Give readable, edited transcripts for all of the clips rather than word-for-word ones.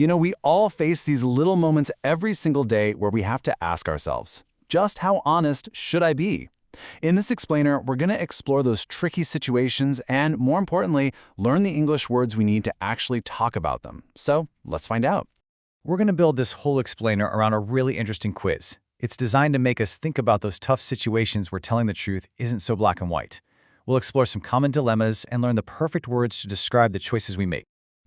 We all face these little moments every single day where we have to ask ourselves, just how honest should I be? In this explainer, we're going to explore those tricky situations and, more importantly, learn the English words we need to actually talk about them. So, let's find out. We're going to build this whole explainer around a really interesting quiz. It's designed to make us think about those tough situations where telling the truth isn't so black and white. We'll explore some common dilemmas and learn the perfect words to describe the choices we make.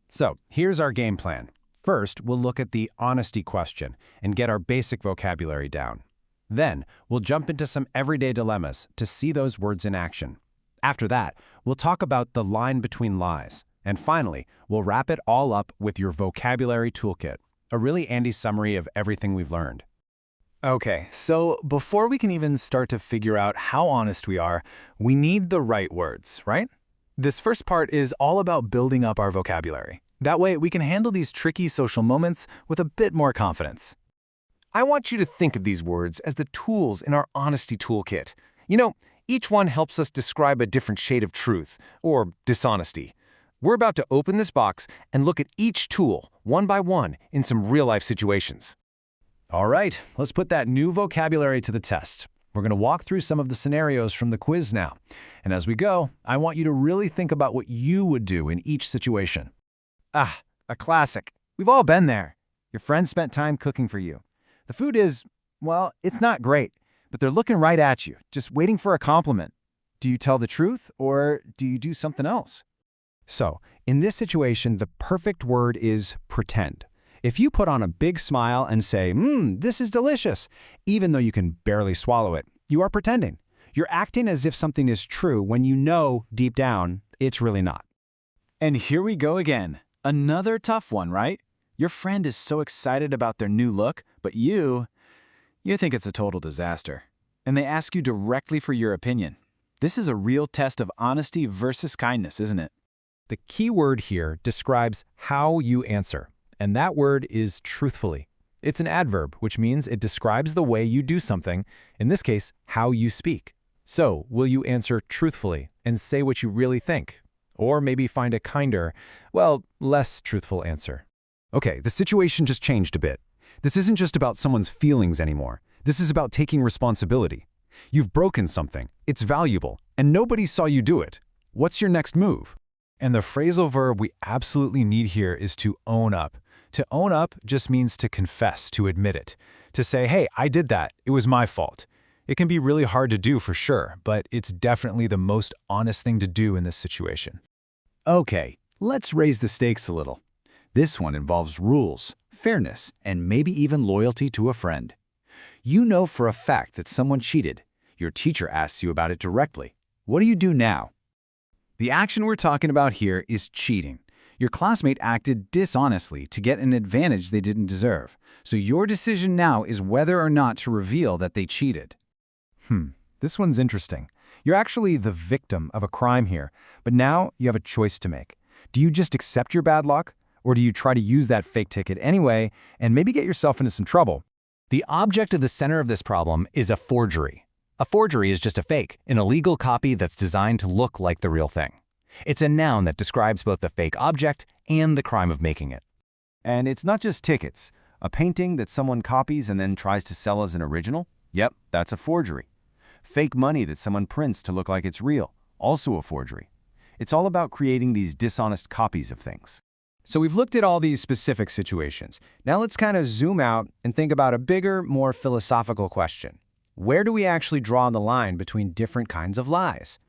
So, here's our game plan. First, we'll look at the honesty question and get our basic vocabulary down. Then, we'll jump into some everyday dilemmas to see those words in action. After that, we'll talk about the line between lies. And finally, we'll wrap it all up with your vocabulary toolkit, a really handy summary of everything we've learned. Okay, so before we can even start to figure out how honest we are, we need the right words, right? This first part is all about building up our vocabulary. That way, we can handle these tricky social moments with a bit more confidence. I want you to think of these words as the tools in our honesty toolkit. Each one helps us describe a different shade of truth, or dishonesty. We're about to open this box and look at each tool, one by one, in some real-life situations. All right, let's put that new vocabulary to the test. We're going to walk through some of the scenarios from the quiz now. And as we go, I want you to really think about what you would do in each situation. Ah, a classic. We've all been there. Your friend spent time cooking for you. The food is, well, it's not great, but they're looking right at you, just waiting for a compliment. Do you tell the truth, or do you do something else? So, in this situation, the perfect word is pretend. If you put on a big smile and say, this is delicious, even though you can barely swallow it, you are pretending. You're acting as if something is true when you know, deep down, it's really not. And here we go again. Another tough one, right? Your friend is so excited about their new look, but you think it's a total disaster. And they ask you directly for your opinion. This is a real test of honesty versus kindness, isn't it? The key word here describes how you answer, and that word is truthfully. It's an adverb, which means it describes the way you do something, in this case, how you speak. So, will you answer truthfully and say what you really think? Or maybe find a kinder, less truthful answer? Okay, the situation just changed a bit. This isn't just about someone's feelings anymore. This is about taking responsibility. You've broken something, it's valuable, and nobody saw you do it. What's your next move? And the phrasal verb we absolutely need here is to own up. To own up just means to confess, to admit it. To say, hey, I did that, it was my fault. It can be really hard to do for sure, but it's definitely the most honest thing to do in this situation. Okay, let's raise the stakes a little. This one involves rules, fairness, and maybe even loyalty to a friend. You know for a fact that someone cheated. Your teacher asks you about it directly. What do you do now? The action we're talking about here is cheating. Your classmate acted dishonestly to get an advantage they didn't deserve. So your decision now is whether or not to reveal that they cheated. This one's interesting. You're actually the victim of a crime here, but now you have a choice to make. Do you just accept your bad luck, or do you try to use that fake ticket anyway and maybe get yourself into some trouble? The object at the center of this problem is a forgery. A forgery is just a fake, an illegal copy that's designed to look like the real thing. It's a noun that describes both the fake object and the crime of making it. And it's not just tickets. A painting that someone copies and then tries to sell as an original? Yep, that's a forgery. Fake money that someone prints to look like it's real? Also a forgery. It's all about creating these dishonest copies of things. So we've looked at all these specific situations. Now let's kind of zoom out and think about a bigger, more philosophical question. Where do we actually draw the line between different kinds of lies?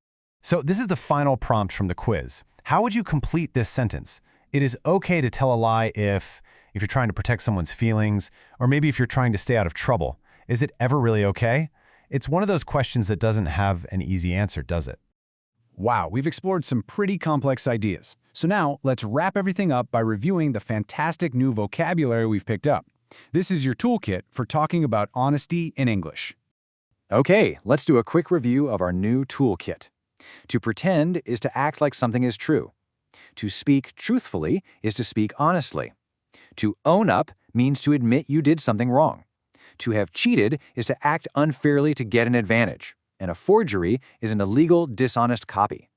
So this is the final prompt from the quiz. How would you complete this sentence? It is okay to tell a lie if you're trying to protect someone's feelings, or maybe if you're trying to stay out of trouble. Is it ever really okay? It's one of those questions that doesn't have an easy answer, does it? Wow, we've explored some pretty complex ideas. So now let's wrap everything up by reviewing the fantastic new vocabulary we've picked up. This is your toolkit for talking about honesty in English. Okay, let's do a quick review of our new toolkit. To pretend is to act like something is true. To speak truthfully is to speak honestly. To own up means to admit you did something wrong. To have cheated is to act unfairly to get an advantage. And a forgery is an illegal, dishonest copy.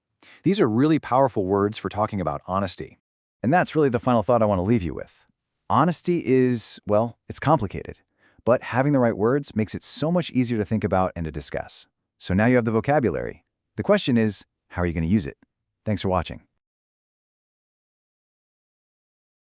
These are really powerful words for talking about honesty. And that's really the final thought I want to leave you with. Honesty is, well, it's complicated, but having the right words makes it so much easier to think about and to discuss. So now you have the vocabulary. The question is, how are you going to use it? Thanks for watching.